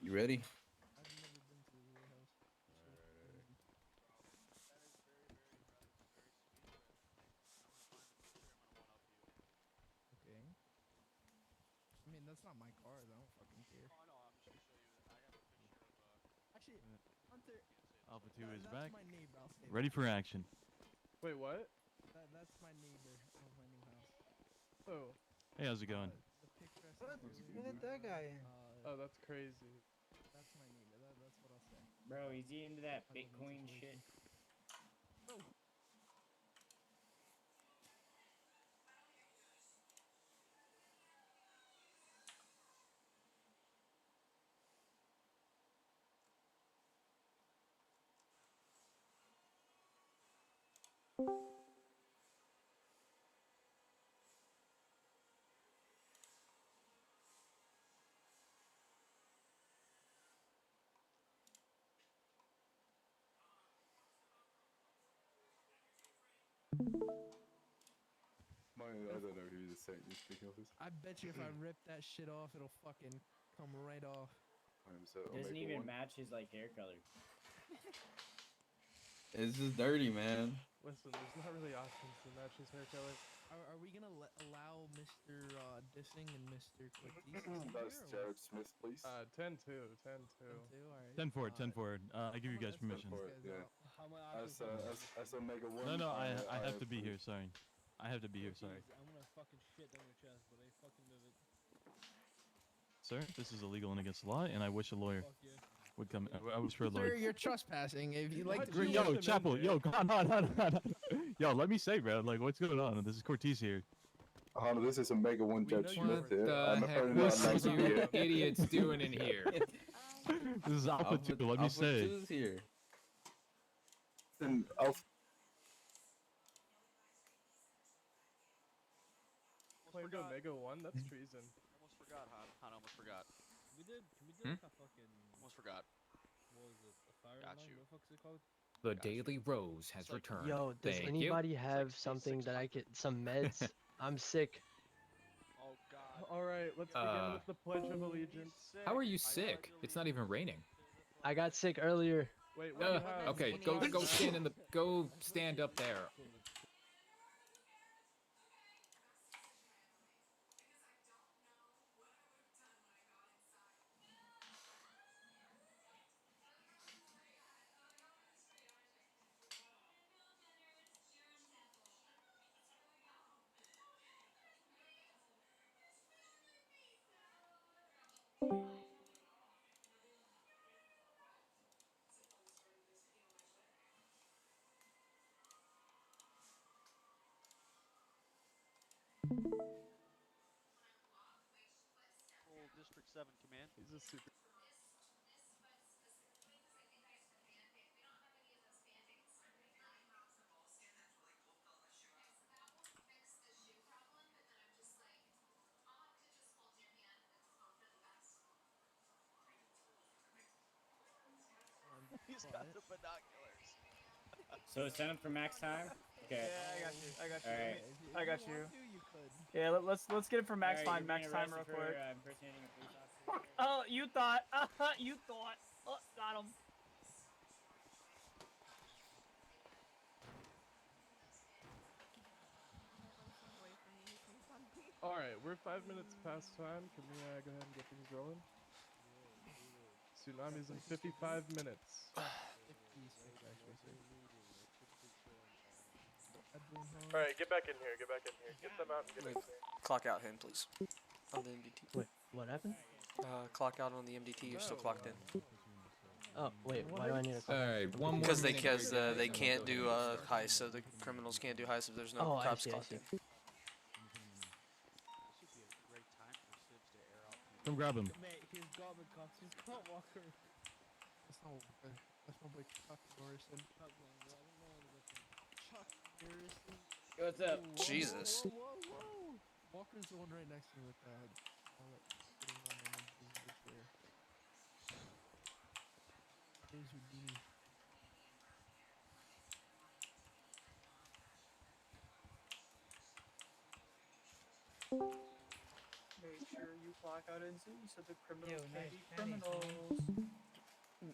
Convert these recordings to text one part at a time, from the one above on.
You ready? I've never been to the wheelhouse. All So right, all right. crazy. That is very, very impressive and very sweet, but I'm gonna find the picture. I'm gonna one up you. Okay. I mean, that's not my car. I don't fucking care. Oh no, I'm just gonna show you. I have a picture of Actually, Hunter, can't say this. Alpha But 2 is that's back. my neighbor. I'll say Ready that. for action. Wait, what? That's my neighbor of my new house. Oh, Hey, how's it going? The picture I What? sent earlier. Look at that guy. oh, that's crazy. That's my neighbor. That's what I'll say. Bro, is he into that My living Bitcoin situation. shit? Bro, I don't know who the second you're speaking of is. I bet you if I rip that shit off, it'll fucking come right off. So Doesn't Omega even 1. match his like hair color. It's just dirty, man. Listen, there's not really options to match his hair color. Are we gonna allow Mr. Dissing and Mr. Cortez to be That's here? Or Jared Smith, please. 10-2, 10-2. what? Too? All right. 10 forward, 10 forward. I give you guys Let's get permission. these For it, guys yeah. out. How much? As Omega 1. No, no, I have to be here. Sorry. I have to be here. Sorry. I'm gonna fucking shit down your chest, but I fucking did it. Sir, this is illegal and against the law, and I wish a lawyer Fuck you. would come. I wish for a Sir, lawyer. you're trespassing. If you like to Why'd you Yo, let him in, Chapel, dude? yo, come on. Yo, let me say, bro. Like, what's going on? This is Cortez here. Hana, this is Omega 1 We know Judge you Smith were- here. The I'm heck apparently was not allowed to be you here. idiots doing in here? This is Alpha 2. Let me say. 2's here. Then Alpha. Claimed forgot. Omega 1? That's treason. Almost forgot, Han. Almost forgot. Can we do like a fucking, Almost forgot. what was it, a fire Got line? you. What the fuck's it called? The Gotcha. Daily Rose has It's like- returned. Yo, does Thank anybody you. have say something that I 600. could, some meds? I'm sick. Oh God. Alright, let's begin with the Pledge of Allegiance. How are you sick? It's not even raining. I got sick earlier. Wait, what do you have? Okay, go stand up there. Full District 7 command. He's a super. He's got the binoculars. So send him for max time. Okay. Yeah, I got you. I got you. Alright. If I got want you. to, you could. Yeah, let's get it for max Alright, time. you're Max being time, real arrested quick. for impersonating a police officer. Oh, you thought. You thought. Oh, got him. Alright, we're 5 minutes past time. Can we go ahead and get things rolling? Tsunami's in 55 minutes. Alright, get back in here. Get back in here. Get them out and get in here. Clock out him, please. On the MDT. Wait, what happened? Clock out on the MDT. You're still clocked in. Oh, wait, why do I need a clock? Alright, one more. Because they minute. they can't do heists, so the criminals can't do heists if there's no Oh, I cops see, I clocked see. in. This would be a great time for Sibs to air out. Come grab him. Mate, he's got the cops. He's got Walker. That's not Walker. That's my boy Chuck Norrison. Chuck Norrison. What's up? Whoa, Jesus. Whoa, whoa, whoa. Walker's the one right next to me with all that sitting on him and his there. Here's Houdini. Make sure you clock out in zoo so the criminals Yo, can't nice be pennies, man. criminals.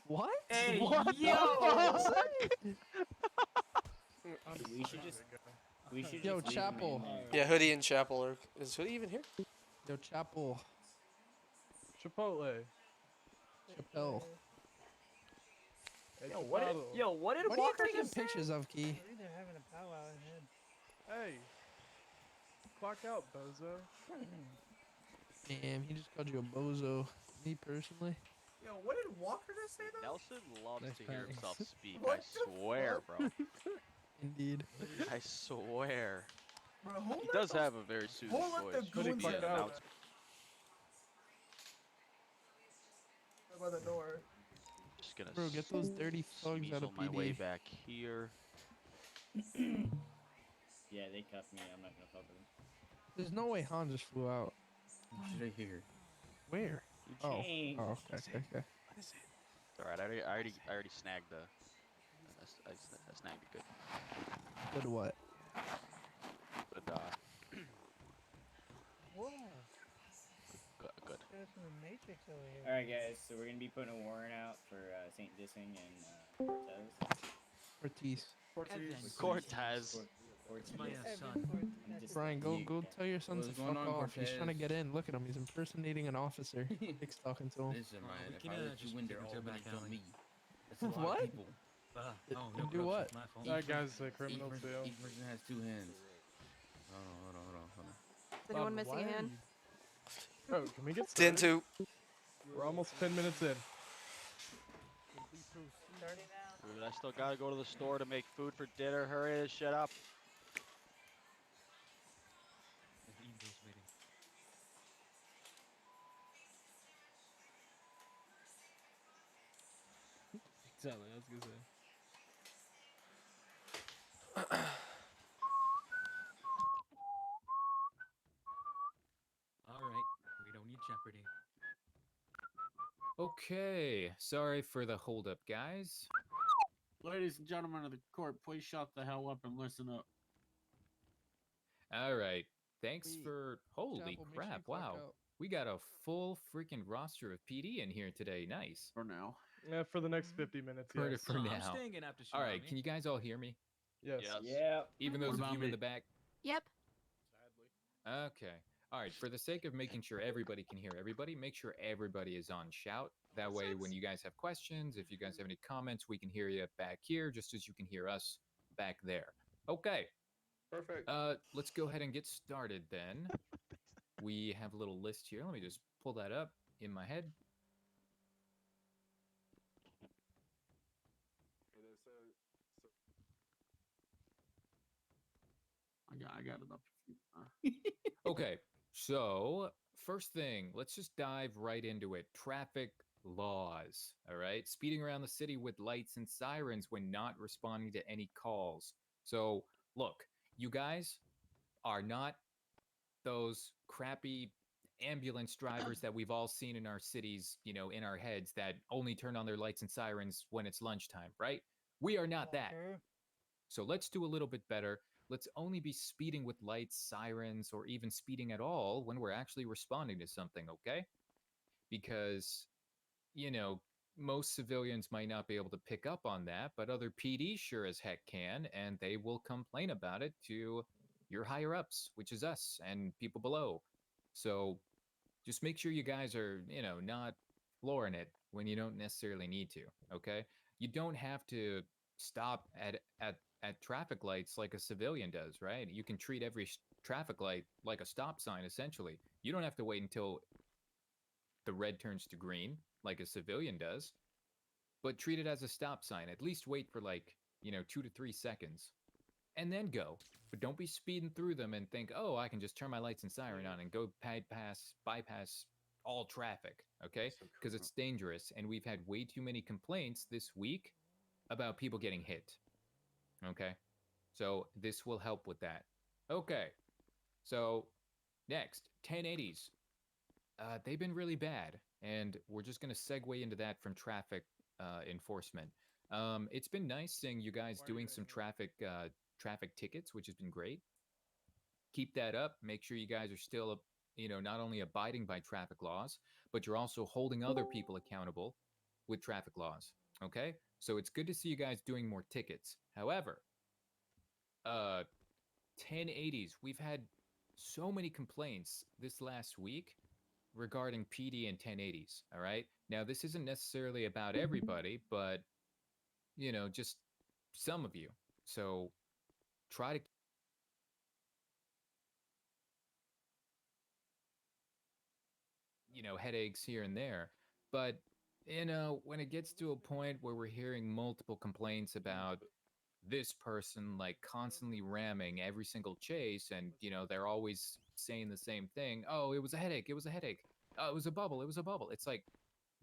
What? Hey, What yo! We should just. We should Yo, just leave him Chapel. in there. Yeah, Hoodie and Chapel are. Is Hoodie even here? Yo, Chapel. Chipotle. Chappelle. Hey, Yo, what did, Chipotle. yo, what did What are you Walker taking just say? pictures of, Key? I think they're having a powwow in head. Hey. Clock out, bozo. Damn, he just called you a bozo. Me personally. Yo, what did Walker just say though? Nelson loves Nice to hear pennies. himself speak. What I the swear, bro. Indeed. I swear. Bro, who He let does the- have a very soothing who let voice. the Pretty goons clear in? announcer. By the door. Just gonna Bro, get those dirty thugs out of smeasel my way PD. back here. Yeah, they cuffed me. I'm not gonna fuck with them. There's no way Han just flew out. Should I hear? Where? Oh. Changed. Oh, okay. Alright, I already snagged the. I snagged it good. Good what? Good, Whoa. good. There's some Matrix over here. Alright, guys, so we're gonna be putting a warrant out for Saint Dissing and Cortez. Ortiz. Cortez. Brian, go tell your son to What's going fuck on, off. He's trying to Cortez? get in. Look at him. He's impersonating an officer. Nick's talking to him. Listen, man, if I let you in there, all back on me. That's a lot What? of people. Do what? That guy's a criminal Each too. person, each person has 2 hands. Hold on. Is anyone missing a hand? Oh, can we get Din started? 2. We're almost 10 minutes in. Starting now. Dude, I still gotta go to the store to make food for dinner. Hurry this shit up. Exactly, I was gonna say. Alright, we don't need Jeopardy. Okay, sorry for the holdup, guys. Ladies and gentlemen of the court, please shut the hell up and listen up. All right, thanks Wait, for. Holy Chapel, make sure you crap! clock Wow, out. we got a full freaking roster of PD in here today. Nice. For now. Yeah, for the next 50 minutes. For, Yes. for now. All right, can you guys all hear me? Yes. Yeah. Even What those of about you me? in the back. Yep. Okay. All right. For the sake of making sure everybody can hear everybody, make sure everybody is on shout. That way, when you guys have questions, if you guys have any comments, we can hear you back here, just as you can hear us back there. Okay. Perfect. Let's go ahead and get started then. We have a little list here. Let me just pull that up in my head. I got it up. Okay, so first thing, let's just dive right into it. Traffic laws, all right? Speeding around the city with lights and sirens when not responding to any calls. So, look, you guys are not those crappy ambulance drivers that we've all seen in our cities, you know, in our heads that only turn on their lights and sirens when it's lunchtime, right? We are not that. Walker. So let's do a little bit better. Let's only be speeding with lights, sirens, or even speeding at all when we're actually responding to something, okay? Because, you know, most civilians might not be able to pick up on that, but other PD sure as heck can, and they will complain about it to your higher ups, which is us and people below. So just make sure you guys are, you know, not flooring it when you don't necessarily need to, okay? You don't have to stop at traffic lights like a civilian does, right? You can treat every traffic light like a stop sign, essentially. You don't have to wait until the red turns to green like a civilian does, but treat it as a stop sign. At least wait for like, you know, 2 to 3 seconds and then go. But don't be speeding through them and think, oh, I can just turn my lights and siren on and go bypass all traffic, okay? Because it's dangerous, and we've had way too many complaints this week about people getting hit. Okay, so this will help with that. Okay, so next, 1080s. They've been really bad, and we're just going to segue into that from traffic enforcement. It's been nice seeing you guys doing some traffic tickets, which has been great. Keep that up. Make sure you guys are still not only abiding by traffic laws, but you're also holding other people accountable with traffic laws. Okay? So it's good to see you guys doing more tickets. However, 1080s, we've had so many complaints this last week regarding PD and 1080s. All right? Now, this isn't necessarily about everybody, but, just some of you. So try to headaches here and there. But, when it gets to a point where we're hearing multiple complaints about this person like constantly ramming every single chase and, they're always saying the same thing. Oh, it was a headache. It was a headache. Oh, it was a bubble. It was a bubble. It's like,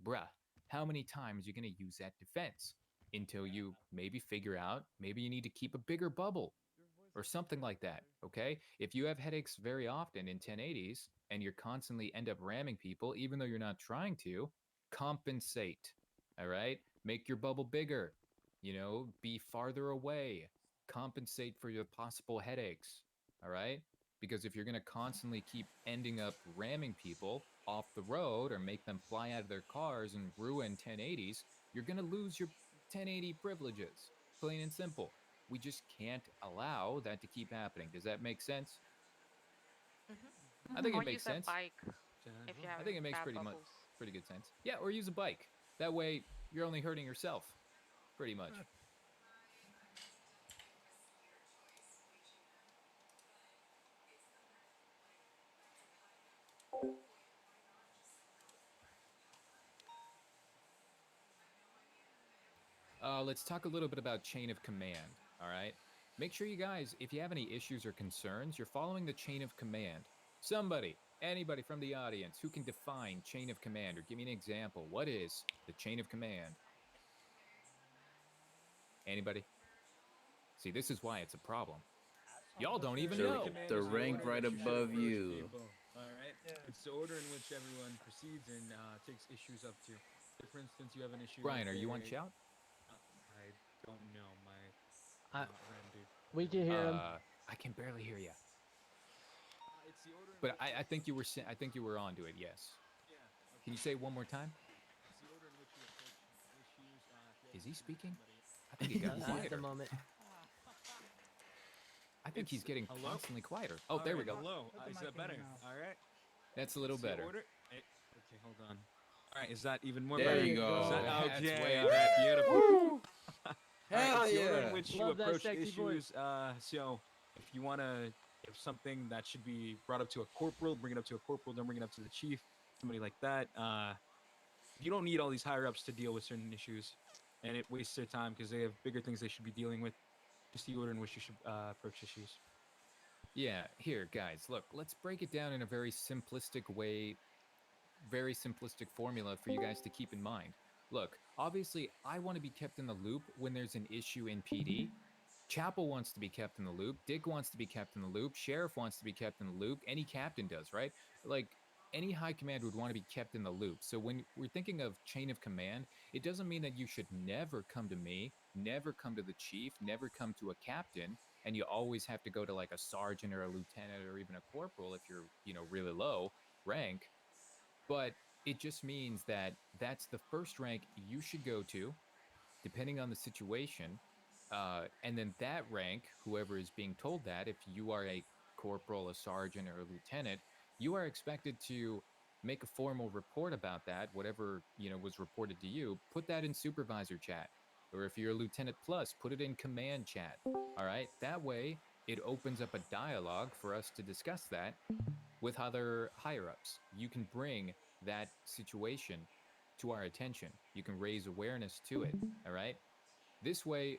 bruh, how many times are you going to use that defense until you maybe figure out maybe you need to keep a bigger bubble or something like that, okay? If you have headaches very often in 1080s and you're constantly end up ramming people, even though you're not trying to, compensate, all right? Make your bubble bigger, be farther away, compensate for your possible headaches, all right? Because if you're going to constantly keep ending up ramming people off the road or make them fly out of their cars and ruin 1080s, you're going to lose your 1080 privileges, plain and simple. We just can't allow that to keep happening. Does that make sense? I think it makes sense. Bike if you have I think it makes pretty good sense. Yeah, or use a bike. That way, you're only hurting yourself, pretty much. Let's talk a little bit about chain of command, all right? Make sure you guys, if you have any issues or concerns, you're following the chain of command. Anybody from the audience who can define chain of command or give me an example. What is the chain of command? Anybody? See, this is why it's a problem. Y'all don't even know. The rank right above you. All right. It's the order in which everyone proceeds and takes issues up to. So for instance, you have an issue. Brian, are you on shout? I don't know. My dude. We can hear him. I can barely hear you. It's the order. But I think you were onto it. Yes. Yeah. Okay. Can you say it one more time? It's the order in which you approach issues. Is he speaking? I think he got At quieter. the moment. I think he's getting hello? constantly quieter. Oh, there we go. Hello. Is that better? All right. That's a little It's the better. order. Okay, hold on. All right, is that even more There better? you go. Is that, That's okay, way all right, beautiful. Hell It's the order yeah. in which you Love that approach sexy voice. issues. So if you want to, if something that should be brought up to a corporal, bring it up to a corporal, then bring it up to the chief, somebody like that. You don't need all these higher ups to deal with certain issues, and it wastes their time because they have bigger things they should be dealing with. Just the order in which you should approach issues. Yeah, here, guys, look, let's break it down in a very simplistic way, very simplistic formula for you guys to keep in mind. Look, obviously, I want to be kept in the loop when there's an issue in PD. Chapel wants to be kept in the loop. Dick wants to be kept in the loop. Sheriff wants to be kept in the loop. Any captain does, right? Like, any high command would want to be kept in the loop. So when we're thinking of chain of command, it doesn't mean that you should never come to me, never come to the chief, never come to a captain, and you always have to go to like a sergeant or a lieutenant or even a corporal if you're, really low rank. But it just means that that's the first rank you should go to, depending on the situation. And then that rank, whoever is being told that, if you are a corporal, a sergeant, or a lieutenant, you are expected to make a formal report about that, whatever, was reported to you, put that in supervisor chat. Or if you're a lieutenant plus, put it in command chat. All right? That way, it opens up a dialogue for us to discuss that with other higher-ups. You can bring that situation to our attention. You can raise awareness to it, all right? This way,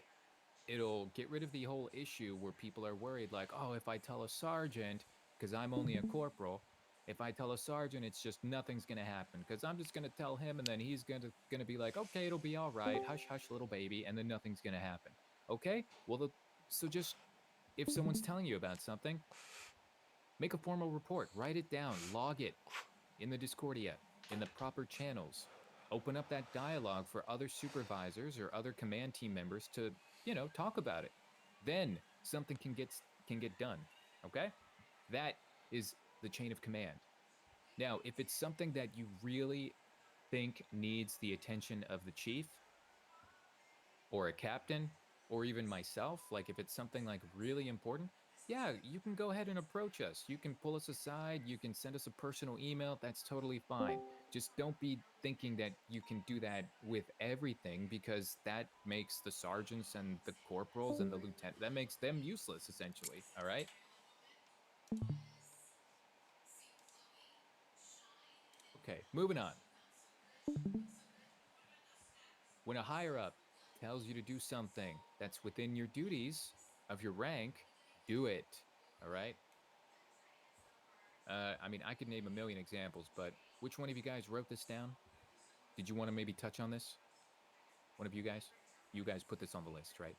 it'll get rid of the whole issue where people are worried, like, oh, if I tell a sergeant, because I'm only a corporal, if I tell a sergeant, it's just nothing's going to happen, because I'm just going to tell him, and then he's going to be like, okay, it'll be all right, hush, hush, little baby, and then nothing's going to happen. Okay? Well, so just, if someone's telling you about something, make a formal report, write it down, log it in the Discordia, in the proper channels. Open up that dialogue for other supervisors or other command team members to, talk about it. Then something can get done, okay? That is the chain of command. Now, if it's something that you really think needs the attention of the chief or a captain or even myself, like if it's something like really important, yeah, you can go ahead and approach us. You can pull us aside, you can send us a personal email. That's totally fine. Just don't be thinking that you can do that with everything, because that makes the sergeants and the corporals and the lieutenant, that makes them useless essentially, all right? Okay, moving on. When a higher up tells you to do something that's within your duties of your rank, do it. All right? I mean, I could name a million examples, but which one of you guys wrote this down? Did you want to maybe touch on this? One of you guys? You guys put this on the list, right?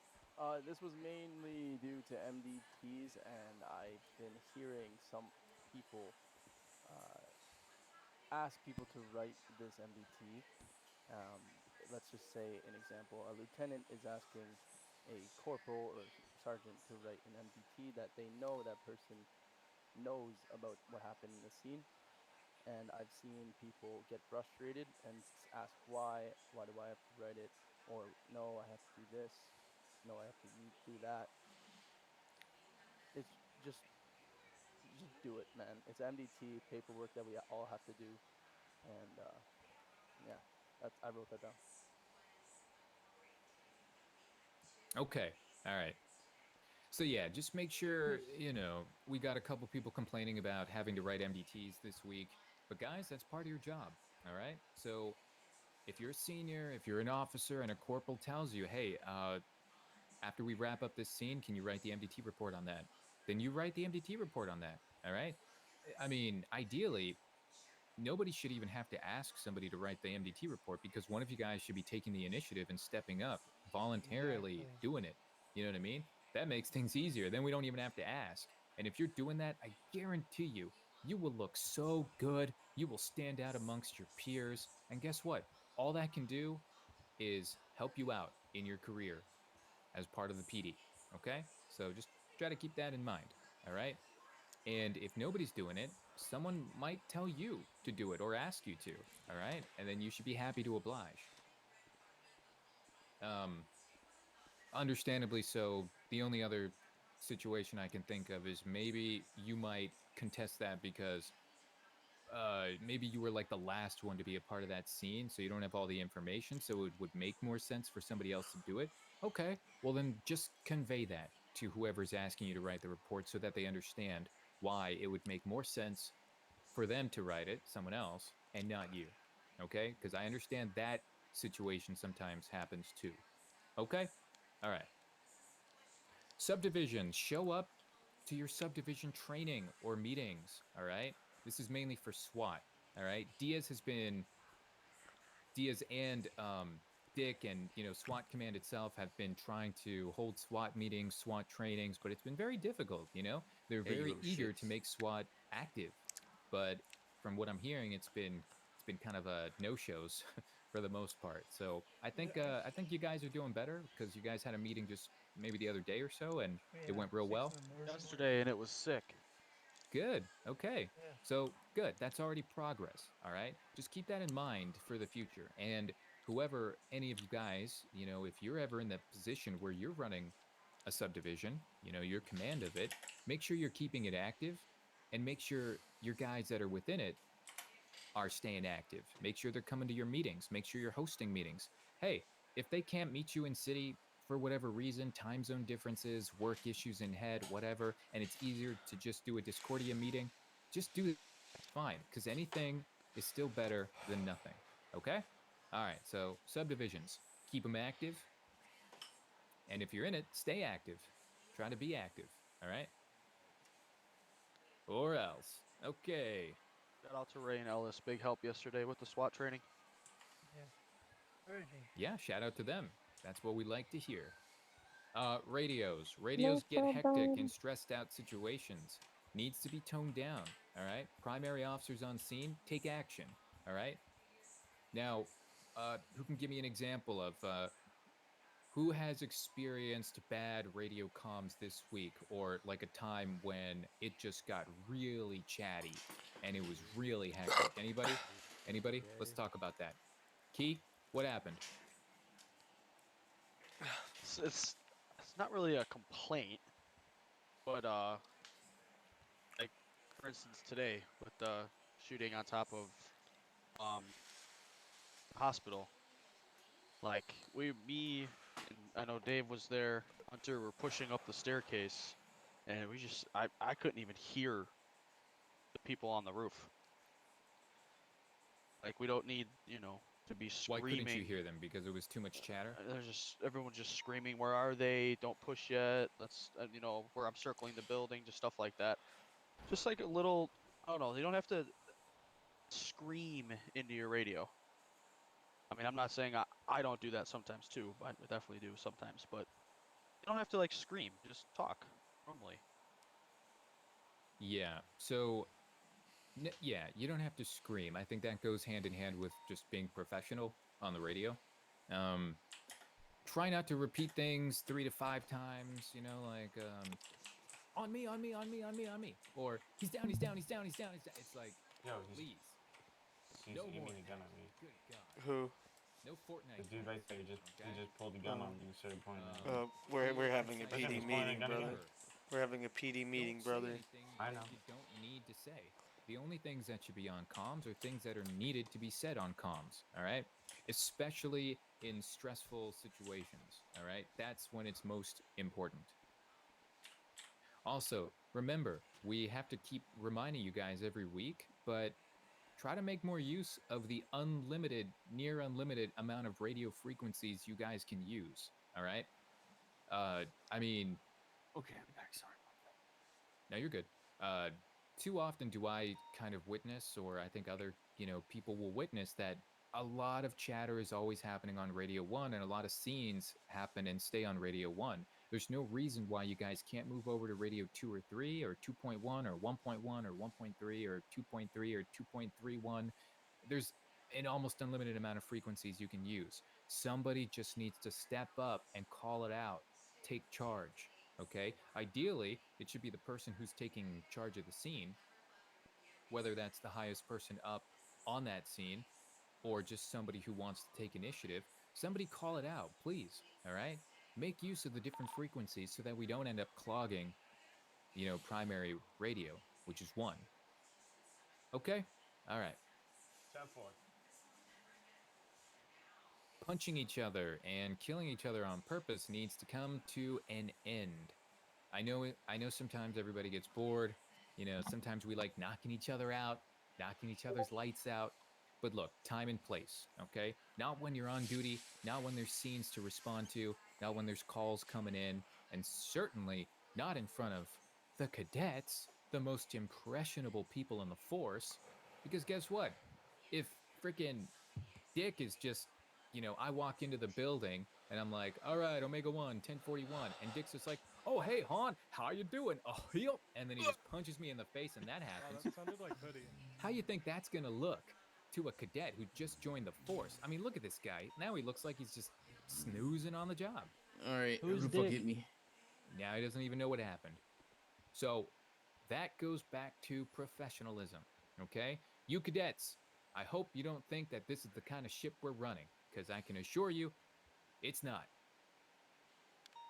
This was mainly due to MDTs, and I've been hearing some people ask people to write this MDT. Let's just say an example: a lieutenant is asking a corporal or sergeant to write an MDT that they know that person knows about what happened in the scene. And I've seen people get frustrated and ask why do I have to write it, or no, I have to do this, no, I have to do that. It's just do it, man. It's MDT paperwork that we all have to do, and yeah, I wrote that down. Okay. All right. So yeah, just make sure, you know, we got a couple people complaining about having to write MDTs this week. But guys, that's part of your job. All right? So if you're a senior, if you're an officer and a corporal tells you, hey, after we wrap up this scene, can you write the MDT report on that? Then you write the MDT report on that. All right? I mean, ideally, nobody should even have to ask somebody to write the MDT report, because one of you guys should be taking the initiative and stepping up, voluntarily doing it. You know what I mean? That makes things easier. Then we don't even have to ask. And if you're doing that, I guarantee you, you will look so good. You will stand out amongst your peers. And guess what? All that can do is help you out in your career as part of the PD. Okay? So just try to keep that in mind. All right? And if nobody's doing it, someone might tell you to do it or ask you to. All right? And then you should be happy to oblige. Understandably so, the only other situation I can think of is maybe you might contest that because maybe you were like the last one to be a part of that scene, so you don't have all the information, so it would make more sense for somebody else to do it. Okay, well then just convey that to whoever's asking you to write the report so that they understand why it would make more sense for them to write it, someone else, and not you. Okay? Because I understand that situation sometimes happens too. Okay? All right. Subdivisions, show up to your subdivision training or meetings, all right? This is mainly for SWAT, all right? Diaz and Dick and, you know, SWAT Command itself have been trying to hold SWAT meetings, SWAT trainings, but it's been very difficult, you know? They're very eager to make SWAT active, but from what I'm hearing, it's been kind of no-shows for the most part. So I think you guys are doing better, because you guys had a meeting just maybe the other day or so, and it went real well. Yesterday, and it was sick. Good. Okay. So good. That's already progress. All right. Just keep that in mind for the future. And whoever, any of you guys, you know, if you're ever in the position where you're running a subdivision, you know, your command of it, make sure you're keeping it active, and make sure your guys that are within it are staying active. Make sure they're coming to your meetings. Make sure you're hosting meetings. Hey, if they can't meet you in city for whatever reason, time zone differences, work issues in head, whatever, and it's easier to just do a Discordia meeting, just do it. Fine, because anything is still better than nothing. Okay? All right, so subdivisions, keep them active. And if you're in it, stay active. Try to be active. All right? Or else. Okay. Shout out to Ray and Ellis. Big help yesterday with the SWAT training. Yeah, shout out to them. That's what we like to hear. Radios. Radios get hectic in stressed out situations. Needs to be toned down, all right? Primary officers on scene, take action, all right? Now, who can give me an example of Who has experienced bad radio comms this week, or like a time when it just got really chatty and it was really hectic? Anybody? Anybody? Let's talk about that. Key, what happened? It's not really a complaint, but like for instance today with the shooting on top of the hospital, like me and I know Dave was there, Hunter were pushing up the staircase, and we just I couldn't even hear the people on the roof. Like we don't need, you know, to be Why screaming. couldn't you hear them? Because it was too much chatter? There's just everyone's just screaming, "Where are they? Don't push yet. Let's, you know, where I'm circling the building," just stuff like that. Just like a little, I don't know. You don't have to scream into your radio. I mean, I'm not saying I don't do that sometimes too. I definitely do sometimes, but you don't have to like scream. Just talk normally. Yeah. So, yeah, you don't have to scream. I think that goes hand in hand with just being professional on the radio. Try not to repeat things 3 to 5 times. You know, like on me, on me, on me, on me, on me, or he's down, he's down, he's down, he's down, he's down. It's like, please. No more. aiming a gun at me. Good God. Who? No Fortnite. The dude right there he just pulled the gun on me and started pointing at me. We're having a Second PD was pointing meeting, a gun at brother. me. We're having a PD meeting, Don't say brother. anything I that know. You don't need to say. The only things that should be on comms are things that are needed to be said on comms. All right, especially in stressful situations. All right, that's when it's most important. Also, remember, we have to keep reminding you guys every week, but try to make more use of the unlimited, near unlimited amount of radio frequencies you guys can use. All right. I mean, Okay, I'm back. Sorry. no, you're good. Too often do I kind of witness, or I think other, people will witness that a lot of chatter is always happening on Radio 1, and a lot of scenes happen and stay on Radio 1. There's no reason why you guys can't move over to Radio 2 or 3, or 2.1, or 1.1, or 1.3, or 2.3, or 2.31. There's an almost unlimited amount of frequencies you can use. Somebody just needs to step up and call it out. Take charge. Okay? Ideally, it should be the person who's taking charge of the scene, whether that's the highest person up on that scene or just somebody who wants to take initiative. Somebody call it out, please. All right? Make use of the different frequencies so that we don't end up clogging, primary radio, which is 1. Okay? All right. 10-4. Punching each other and killing each other on purpose needs to come to an end. I know sometimes everybody gets bored. Sometimes we like knocking each other out, knocking each other's lights out. But look, time and place, okay? Not when you're on duty, not when there's scenes to respond to, not when there's calls coming in, and certainly not in front of the cadets, the most impressionable people in the force. Because guess what? If frickin' Dick is just, I walk into the building and I'm like, all right, Omega 1, 1041. And Dick's just like, oh, hey, Han, how you doing? Oh, heel. And then he just punches me in the face and that happens. That sounded like Hoodie. How you think that's going to look to a cadet who just joined the force? I mean, look at this guy. Now he looks like he's just snoozing on the job. All right, Who's who Dick? forget me? Now he doesn't even know what happened. So that goes back to professionalism, okay? You cadets, I hope you don't think that this is the kind of ship we're running, because I can assure you, it's not.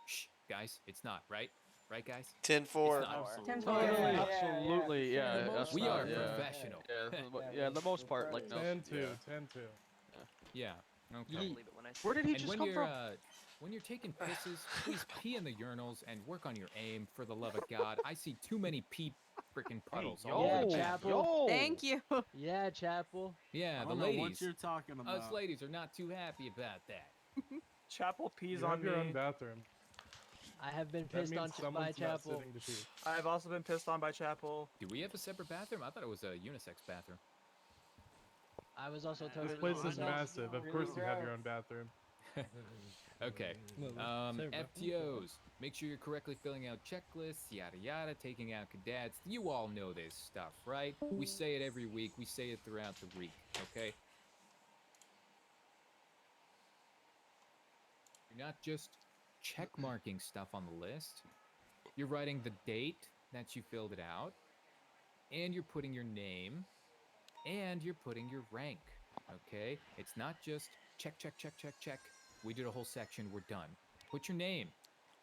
Shh, guys, it's not, right? Right, guys? 10-4. It's not. Absolutely, absolutely, yeah. We that's are not- yeah. professional. Yeah, the most part, like no. 10-2, Yeah. 10-2. Yeah. Okay. Where did he And just when come you're from? when you're taking pisses, please pee in the urinals and work on your aim. For the love of God, I see too many pee freaking puddles. all Yeah, over the Chapel. Yo. Thank you. Yeah, Chapel. Yeah, I the don't know what ladies. you're talking about. Us ladies are not too happy about that. Chapel pees You on have me. your own bathroom. I have been That pissed means on by someone's not Chapel. sitting to pee. I've also been pissed on by Chapel. Do we have a separate bathroom? I thought it was a unisex bathroom. I was also told This it place was is myself. massive. Of course you have your own bathroom. Okay. Sorry, bro. FTOs. Make sure you're correctly filling out checklists, yada yada, taking out cadets. You all know this stuff, right? We say it every week. We say it throughout the week, okay? You're not just check marking stuff on the list. You're writing the date that you filled it out, and you're putting your name, and you're putting your rank. Okay? It's not just check, check, check, check, check. We did a whole section, we're done. Put your name.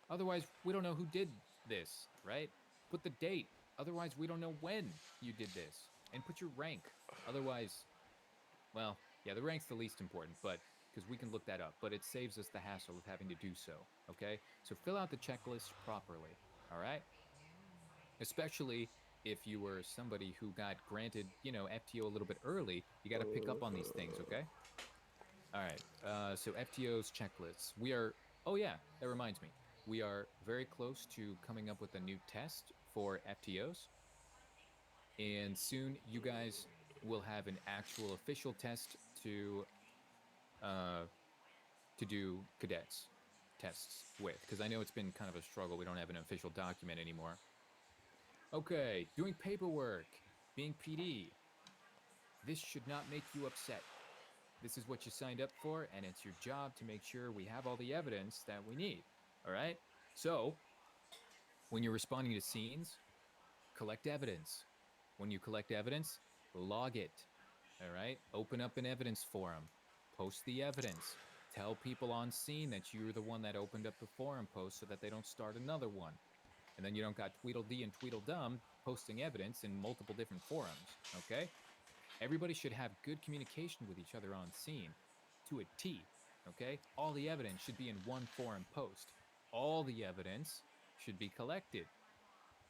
Otherwise, we don't know who did this, right? Put the date. Otherwise, we don't know when you did this. And put your rank. Otherwise, well, yeah, the rank's the least important, but because we can look that up, but it saves us the hassle of having to do so, okay? So fill out the checklist properly, all right? Especially if you were somebody who got granted, you know, FTO a little bit early, you got to pick up on these things, okay? All right, so FTO's checklists. We are, oh yeah, that reminds me. We are very close to coming up with a new test for FTOs. And soon you guys will have an actual official test to do cadets tests with, because I know it's been kind of a struggle. We don't have an official document anymore. Okay, doing paperwork, being PD. This should not make you upset. This is what you signed up for, and it's your job to make sure we have all the evidence that we need. All right? So, when you're responding to scenes, collect evidence. When you collect evidence, log it. All right? Open up an evidence forum. Post the evidence. Tell people on scene that you're the one that opened up the forum post so that they don't start another one. And then you don't got Tweedledee and Tweedledum posting evidence in multiple different forums, okay? Everybody should have good communication with each other on scene, to a T, okay? All the evidence should be in one forum post. All the evidence should be collected,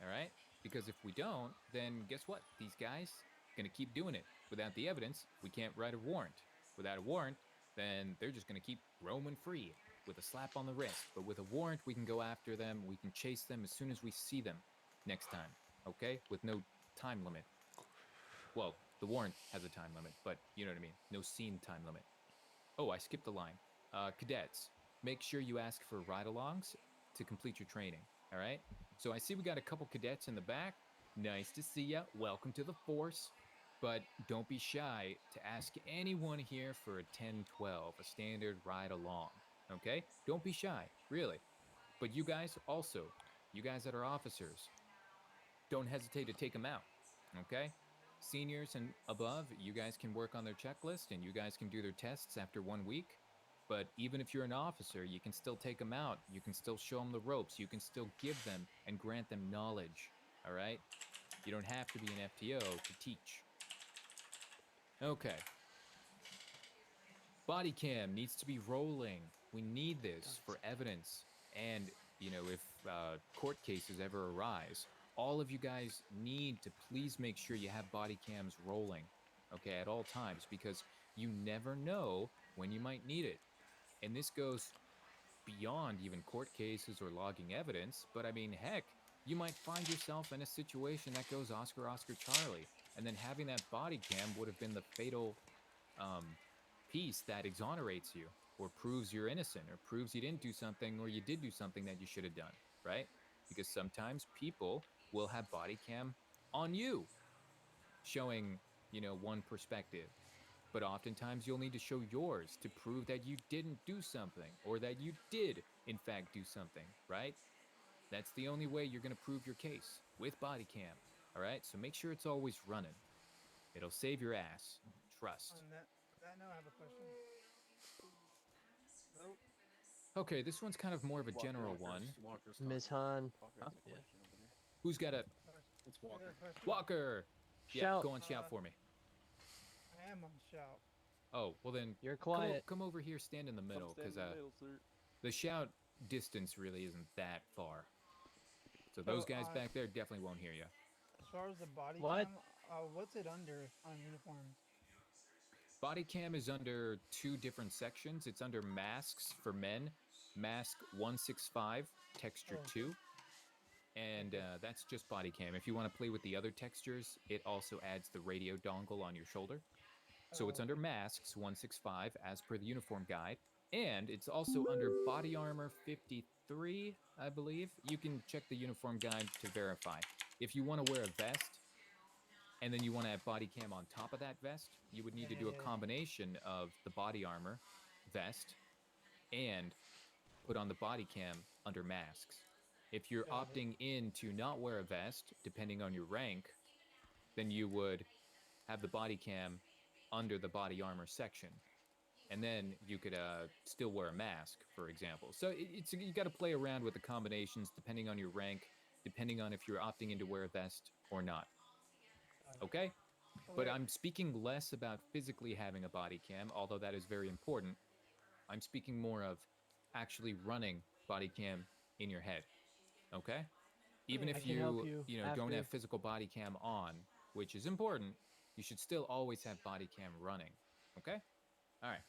all right? Because if we don't, then guess what? These guys are gonna keep doing it. Without the evidence, we can't write a warrant. Without a warrant, then they're just gonna keep roaming free with a slap on the wrist. But with a warrant, we can go after them. We can chase them as soon as we see them next time, okay? With no time limit. Well, the warrant has a time limit, but you know what I mean. No scene time limit. Oh, I skipped a line. Cadets, make sure you ask for ride-alongs to complete your training, all right? So I see we got a couple cadets in the back. Nice to see ya. Welcome to the force. But don't be shy to ask anyone here for a 10-12, a standard ride-along, okay? Don't be shy, really. But you guys also, you guys that are officers, don't hesitate to take them out, okay? Seniors and above, you guys can work on their checklist and you guys can do their tests after 1 week. But even if you're an officer, you can still take them out. You can still show them the ropes. You can still give them and grant them knowledge, all right? You don't have to be an FTO to teach. Okay. Body cam needs to be rolling. We need this for evidence. And, you know, if court cases ever arise, all of you guys need to please make sure you have body cams rolling, okay, at all times, because you never know when you might need it. And this goes beyond even court cases or logging evidence, but I mean, heck, you might find yourself in a situation that goes Oscar, Oscar, Charlie, and then having that body cam would have been the fatal piece that exonerates you, or proves you're innocent, or proves you didn't do something, or you did do something that you should have done, right? Because sometimes people will have body cam on you, showing, you know, one perspective. But oftentimes you'll need to show yours to prove that you didn't do something, or that you did, in fact, do something, right? That's the only way you're going to prove your case, with body cam, all right? So make sure it's always running. It'll save your ass. Trust. On that note, I have a question. Nope. Okay, this one's kind of more of a general one. Miss Han. Huh? Who's got a... It's Walker. Walker! Yeah, Shout. go on, shout for me. I am on shout. Oh, well then... You're come quiet. Come over here, stand in the middle, because the shout distance really isn't that far. So those guys back there definitely won't hear you. As far as the body What? cam, what's it under on uniforms? Body cam is under 2 different sections. It's under masks for men, mask 165, texture 2. And that's just body cam. If you want to play with the other textures, it also adds the radio dongle on your shoulder. So it's under masks 165 as per the uniform guide. And it's also under body armor 53, I believe. You can check the uniform guide to verify. If you want to wear a vest, and then you want to have body cam on top of that vest, you would need to do a combination of the body armor, vest, and put on the body cam under masks. If you're opting in to not wear a vest, depending on your rank, then you would have the body cam under the body armor section. And then you could still wear a mask, for example. So it's you got to play around with the combinations depending on your rank, depending on if you're opting in to wear a vest or not. Okay? But I'm speaking less about physically having a body cam, although that is very important. I'm speaking more of actually running body cam in your head. Okay? Even I if can help you you don't after. have physical body cam on, which is important, you should still always have body cam running. Okay? All right.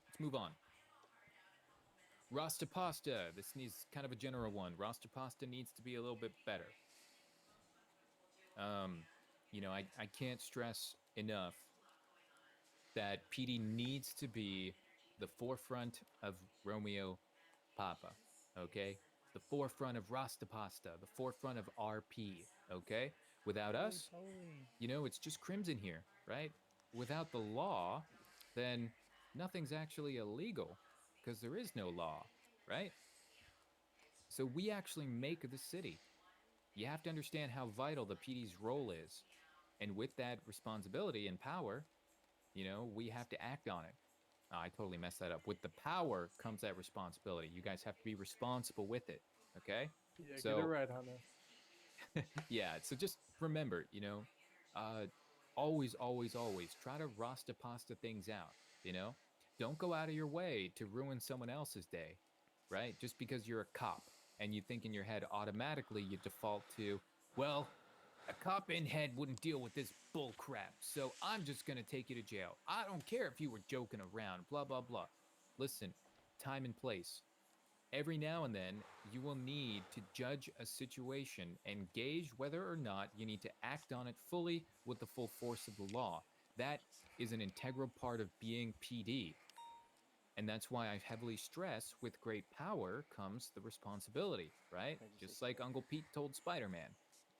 Let's move on. Rasta pasta. This needs kind of a general one. Rasta pasta needs to be a little bit better. I can't stress enough that PD needs to be the forefront of Romeo Papa, okay? The forefront of Rasta Pasta, the forefront of RP, okay? Without us, it's just Crimson here, right? Without the law, then nothing's actually illegal because there is no law, right? So we actually make the city. You have to understand how vital the PD's role is. And with that responsibility and power, we have to act on it. I totally messed that up. With the power comes that responsibility. You guys have to be responsible with it, okay? Yeah, So, get it right, Hunter. yeah, so just remember, always, always, always try to Rasta pasta things out, Don't go out of your way to ruin someone else's day, right? Just because you're a cop and you think in your head automatically you default to, well, a cop in head wouldn't deal with this bull crap, so I'm just gonna take you to jail. I don't care if you were joking around, blah, blah, blah. Listen, time and place. Every now and then, you will need to judge a situation and gauge whether or not you need to act on it fully with the full force of the law. That is an integral part of being PD. And that's why I heavily stress with great power comes the responsibility, right? Just like Uncle Pete told Spider-Man.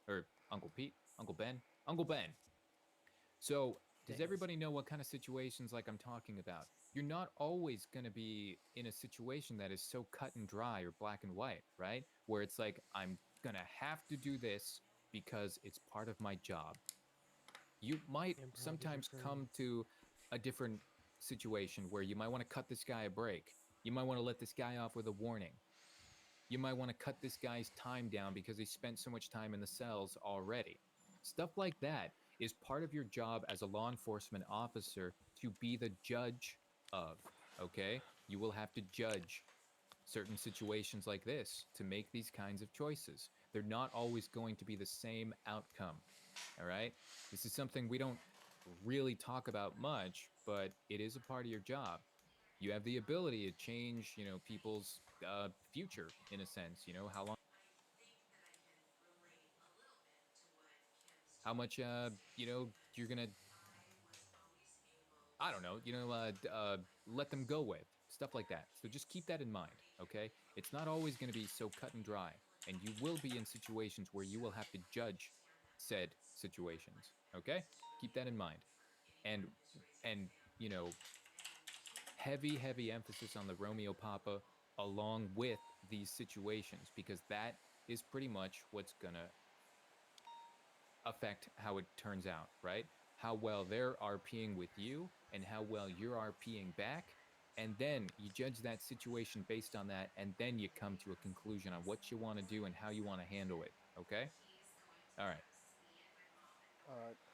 Or Uncle Pete, Uncle Ben, Uncle Ben. So, does everybody know what kind of situations like I'm talking about? You're not always going to be in a situation that is so cut and dry or black and white, right? Where it's like, I'm going to have to do this because it's part of my job. You might sometimes come to a different situation where you might want to cut this guy a break. You might want to let this guy off with a warning. You might want to cut this guy's time down because he spent so much time in the cells already. Stuff like that is part of your job as a law enforcement officer to be the judge of, okay? You will have to judge certain situations like this to make these kinds of choices. They're not always going to be the same outcome, all right? This is something we don't really talk about much, but it is a part of your job. You have the ability to change, people's future in a sense. How long, how much, you're gonna, I don't know, let them go with stuff like that. So just keep that in mind, okay? It's not always gonna be so cut and dry, and you will be in situations where you will have to judge said situations, okay? Keep that in mind, and heavy emphasis on the Romeo Papa along with these situations, because that is pretty much what's gonna affect how it turns out, right? How well they're RPing with you and how well you're RPing back, and then you judge that situation based on that, and then you come to a conclusion on what you want to do and how you want to handle it, okay? All right.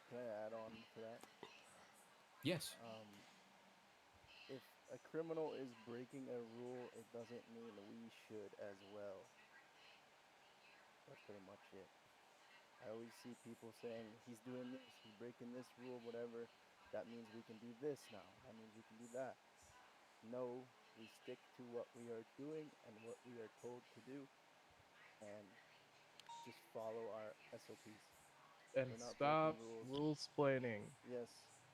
Can I add on to that? Yes. If a criminal is breaking a rule, it doesn't mean we should as well. That's pretty much it. I always see people saying, he's doing this, he's breaking this rule, whatever. That means we can do this now. That means we can do that. No, we stick to what we are doing and what we are told to do. And just follow our SOPs. And We're not stop breaking rule splaining. Yes,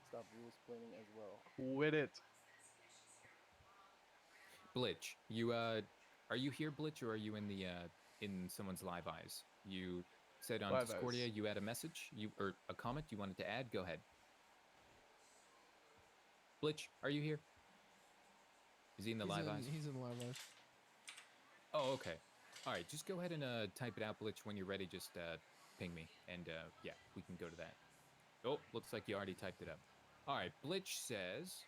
stop rule splaining as well. Quit it. Blitch, you are you here, Blitch, or are you in the in someone's live eyes? You said on Live Discordia eyes. you had a message, or a comment you wanted to add. Go ahead. Blitch, are you here? Is he in the live eyes? He's in live eyes. Oh, okay. All right, just go ahead and type it out, Blitch. When you're ready, just ping me, and yeah, we can go to that. Oh, looks like you already typed it up. All right, Blitch says,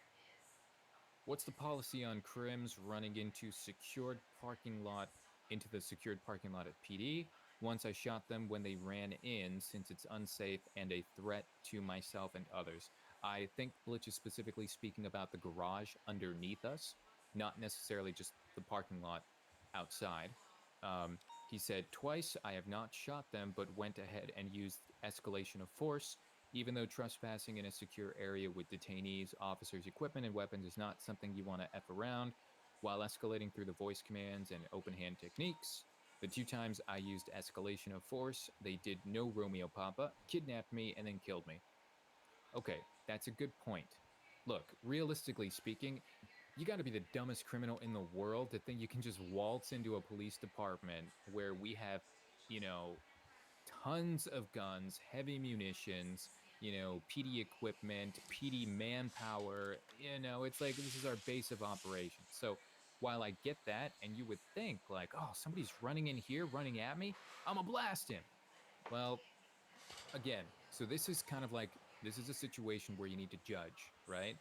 what's the policy on crims running into the secured parking lot at PD? Once I shot them when they ran in, since it's unsafe and a threat to myself and others. I think Blitch is specifically speaking about the garage underneath us, not necessarily just the parking lot outside. He said, twice I have not shot them, but went ahead and used escalation of force. Even though trespassing in a secure area with detainees, officers, equipment, and weapons is not something you want to F around, while escalating through the voice commands and open hand techniques. The 2 times I used escalation of force, they did no Romeo Papa, kidnapped me, and then killed me. Okay, that's a good point. Look, realistically speaking, you got to be the dumbest criminal in the world to think you can just waltz into a police department where we have, tons of guns, heavy munitions, PD equipment, PD manpower. It's like this is our base of operations. So while I get that, and you would think like, oh, somebody's running in here, running at me, I'm gonna blast him. Well, again, so this is kind of like, this is a situation where you need to judge, right?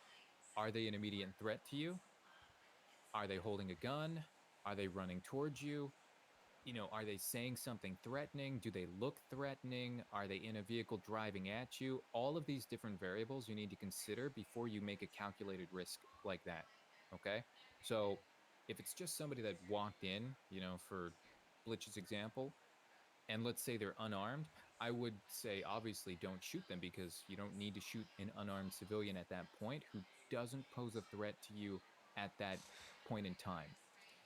Are they an immediate threat to you? Are they holding a gun? Are they running towards you? Are they saying something threatening? Do they look threatening? Are they in a vehicle driving at you? All of these different variables you need to consider before you make a calculated risk like that, okay? So if it's just somebody that walked in, for Blitch's example, and let's say they're unarmed, I would say obviously don't shoot them, because you don't need to shoot an unarmed civilian at that point who doesn't pose a threat to you at that point in time.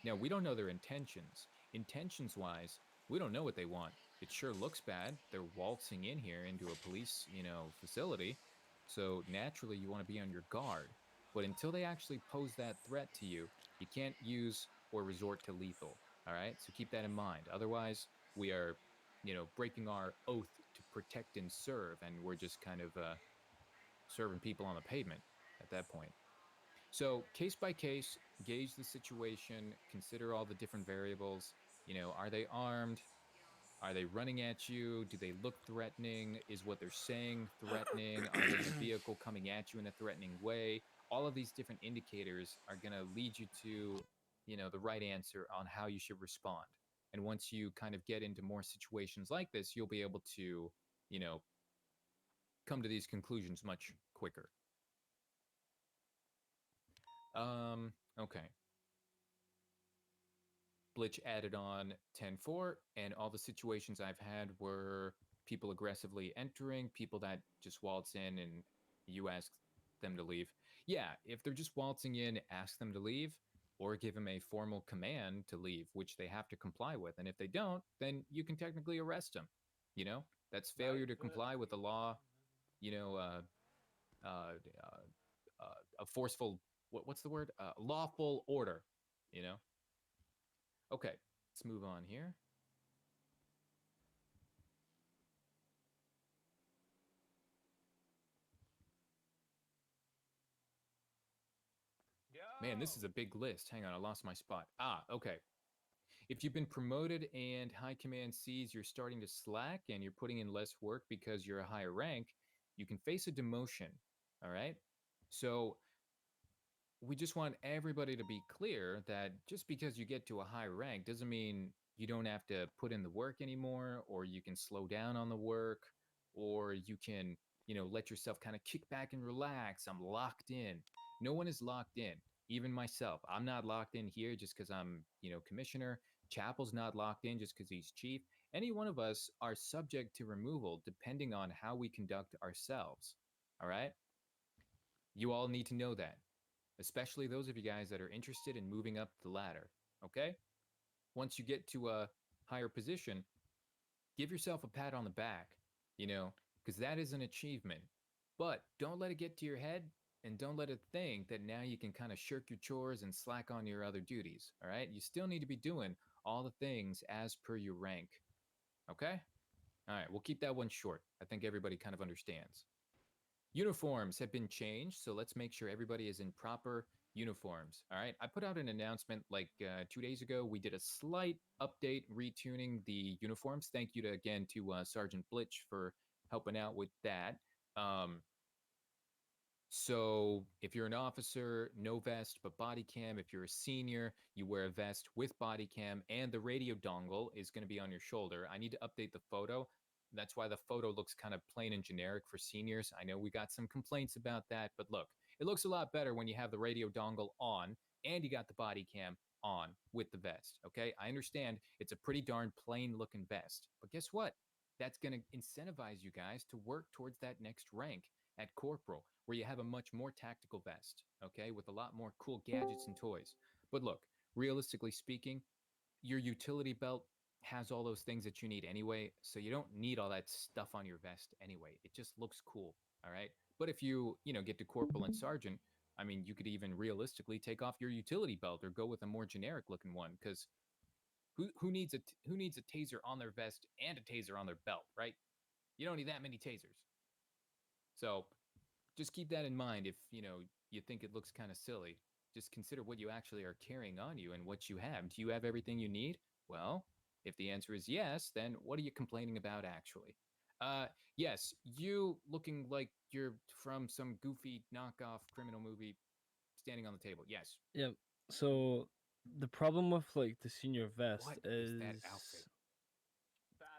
Now, we don't know their intentions. Intentions-wise, we don't know what they want. It sure looks bad. They're waltzing in here into a police, facility. So naturally, you want to be on your guard. But until they actually pose that threat to you, you can't use or resort to lethal. All right? So keep that in mind. Otherwise, we are, breaking our oath to protect and serve, and we're just kind of serving people on the pavement at that point. So case by case, gauge the situation, consider all the different variables. Are they armed? Are they running at you? Do they look threatening? Is what they're saying threatening? Are they in a vehicle coming at you in a threatening way? All of these different indicators are going to lead you to, the right answer on how you should respond. And once you kind of get into more situations like this, you'll be able to, come to these conclusions much quicker. Okay. Blitch added on 10-4, and all the situations I've had were people aggressively entering, people that just waltz in and you ask them to leave. Yeah, if they're just waltzing in, ask them to leave, or give them a formal command to leave, which they have to comply with. And if they don't, then you can technically arrest them. That's failure to comply with the law, a forceful, what's the word? Lawful order, Okay, let's move on here. Man, this is a big list. Hang on, I lost my spot. Okay. If you've been promoted and high command sees you're starting to slack and you're putting in less work because you're a higher rank, you can face a demotion. All right? So we just want everybody to be clear that just because you get to a high rank doesn't mean you don't have to put in the work anymore, or you can slow down on the work, or you can, let yourself kind of kick back and relax. I'm locked in. No one is locked in. Even myself. I'm not locked in here just because I'm, commissioner. Chapel's not locked in just because he's chief. Any one of us are subject to removal depending on how we conduct ourselves. All right? You all need to know that. Especially those of you guys that are interested in moving up the ladder, okay? Once you get to a higher position, give yourself a pat on the back, because that is an achievement. But don't let it get to your head, and don't let it think that now you can kind of shirk your chores and slack on your other duties, all right? You still need to be doing all the things as per your rank, okay? All right, we'll keep that one short. I think everybody kind of understands. Uniforms have been changed, so let's make sure everybody is in proper uniforms. All right. I put out an announcement like 2 days ago. We did a slight update, retuning the uniforms. Thank you again to Sergeant Blitch for helping out with that. So if you're an officer, no vest but body cam. If you're a senior, you wear a vest with body cam, and the radio dongle is going to be on your shoulder. I need to update the photo. That's why the photo looks kind of plain and generic for seniors. I know we got some complaints about that, but look, it looks a lot better when you have the radio dongle on and you got the body cam on with the vest. Okay, I understand it's a pretty darn plain looking vest, but guess what? That's going to incentivize you guys to work towards that next rank at corporal, where you have a much more tactical vest, okay, with a lot more cool gadgets and toys. But look, realistically speaking, your utility belt has all those things that you need anyway, so you don't need all that stuff on your vest anyway. It just looks cool, all right? But if you get to corporal and sergeant, I mean, you could even realistically take off your utility belt or go with a more generic looking one, because who needs a taser on their vest and a taser on their belt, right? You don't need that many tasers. So just keep that in mind if, you think it looks kind of silly. Just consider what you actually are carrying on you and what you have. Do you have everything you need? Well, if the answer is yes, then what are you complaining about actually? Yes, you looking like you're from some goofy knockoff criminal movie standing on the table. Yes. Yeah. So the problem with like the senior vest What is that outfit?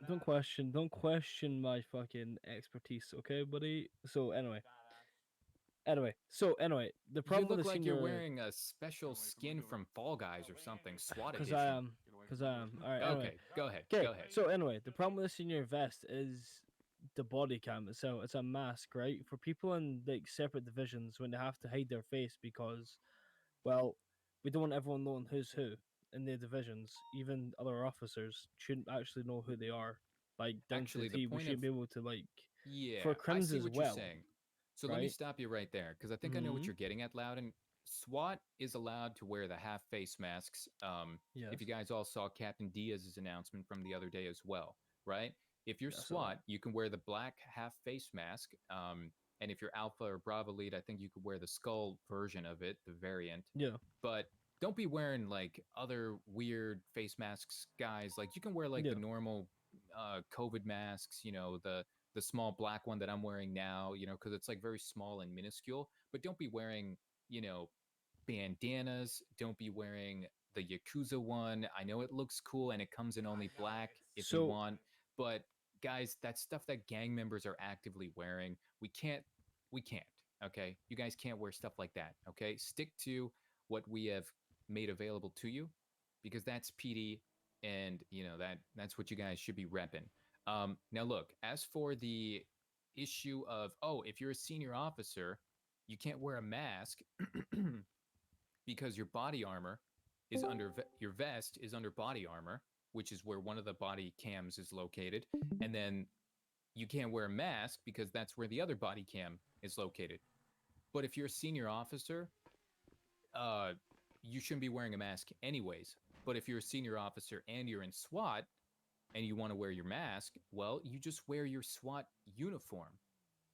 don't question my fucking expertise, okay, buddy? So anyway, the problem You look with the like senior, you're wearing a special skin from Fall Guys or something, SWAT edition. because I am. All right. Okay, Anyway. go ahead. Okay. Go ahead. So anyway, the problem with the senior vest is the body cam itself. It's a mask, right? For people in like separate divisions when they have to hide their face because, well, we don't want everyone knowing who's who in their divisions. Even other officers shouldn't actually know who they are. Like down Actually, to the the T, we point should of- be able to like Yeah, for crims I see as what well. you're saying. So let me right? stop you right there, because I think I know what Mhm. you're getting at, Loudon. SWAT is allowed to wear the half face masks. If you guys all saw Captain Diaz's announcement from the other day as well, right? If you're Yeah, I saw SWAT, you can wear the black half face mask. And if you're Alpha or Bravo lead, I think you could wear the skull version of it, the variant. Yeah. But don't be wearing like other weird face masks, guys. Like you can wear like the normal COVID masks, the small black one that I'm wearing now, because it's like very small and minuscule. But don't be wearing, bandanas. Don't be wearing the Yakuza one. I know it looks cool and it comes in only black if you want. But guys, that's stuff that gang members are actively wearing. We can't. Okay, you guys can't wear stuff like that. Okay, stick to what we have made available to you, because that's PD, and that's what you guys should be repping. Now look, as for the issue of if you're a senior officer, you can't wear a mask because your body armor is under your vest is under body armor, which is where one of the body cams is located, and then you can't wear a mask because that's where the other body cam is located. But if you're a senior officer, you shouldn't be wearing a mask anyways. But if you're a senior officer and you're in SWAT and you want to wear your mask, well, you just wear your SWAT uniform,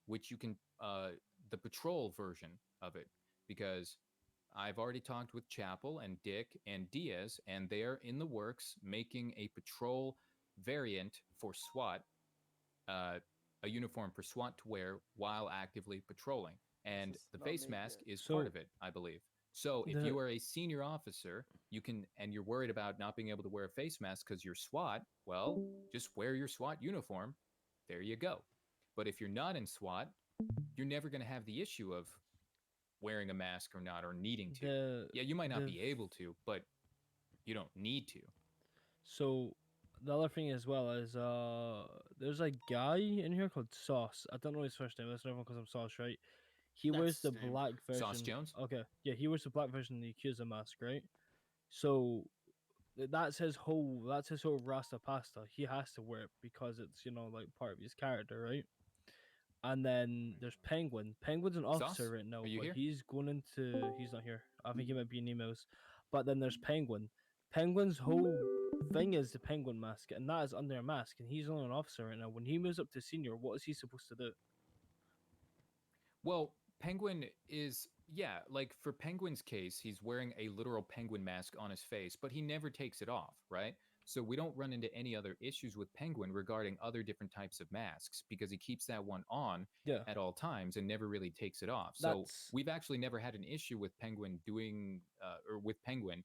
which you can, the patrol version of it, because I've already talked with Chapel and Dick and Diaz, and they're in the works making a patrol variant for SWAT, a uniform for SWAT to wear while actively patrolling. And the face mask is part of it, I believe. So if you are a senior officer, you can, and you're worried about not being able to wear a face mask because you're SWAT, well, just wear your SWAT uniform. There you go. But if you're not in SWAT, you're never going to have the issue of wearing a mask or not, or needing to. Yeah, you might not be able to, but you don't need to. So the other thing as well is there's a guy in here called Sauce. I don't know his first name. That's everyone calls him Sauce, right? He wears the black version. Sauce Jones? Okay. Yeah, he wears the black version of the Yakuza mask, right? So that's his whole Rasta pasta. He has to wear it because it's, like part of his character, right? And then there's Penguin. Penguin's an officer Sauce? right now, Are you but here? he's not here. I think he might be in emails. But then there's Penguin. Penguin's whole thing is the Penguin mask, and that is under a mask, and he's only an officer right now. When he moves up to senior, what is he supposed to do? Well, Penguin is Yeah, like for Penguin's case, he's wearing a literal penguin mask on his face, but he never takes it off, right? So we don't run into any other issues with Penguin regarding other different types of masks because he keeps that one on Yeah. at all times and never really takes it off. So That's we've actually never had an issue with Penguin doing or with Penguin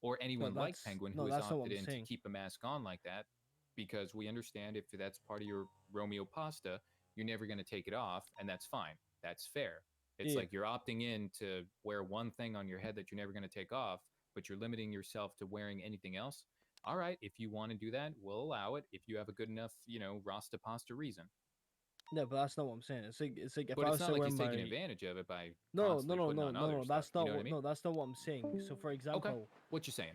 or anyone like that's Penguin no, who has that's not what opted I'm in to saying. keep a mask on like that because we understand if that's part of your Romeo pasta, you're never going to take it off, and that's fine. That's fair. It's Yeah. like you're opting in to wear one thing on your head that you're never going to take off, but you're limiting yourself to wearing anything else. All right, if you want to do that, we'll allow it if you have a good enough, Rasta pasta reason. No, but that's not what I'm saying. It's like if But I it's was not to like wear he's my taking advantage of it by no, constantly putting on other stuff. that's You not know what I what mean? no, that's not what I'm saying. So for example, What you saying?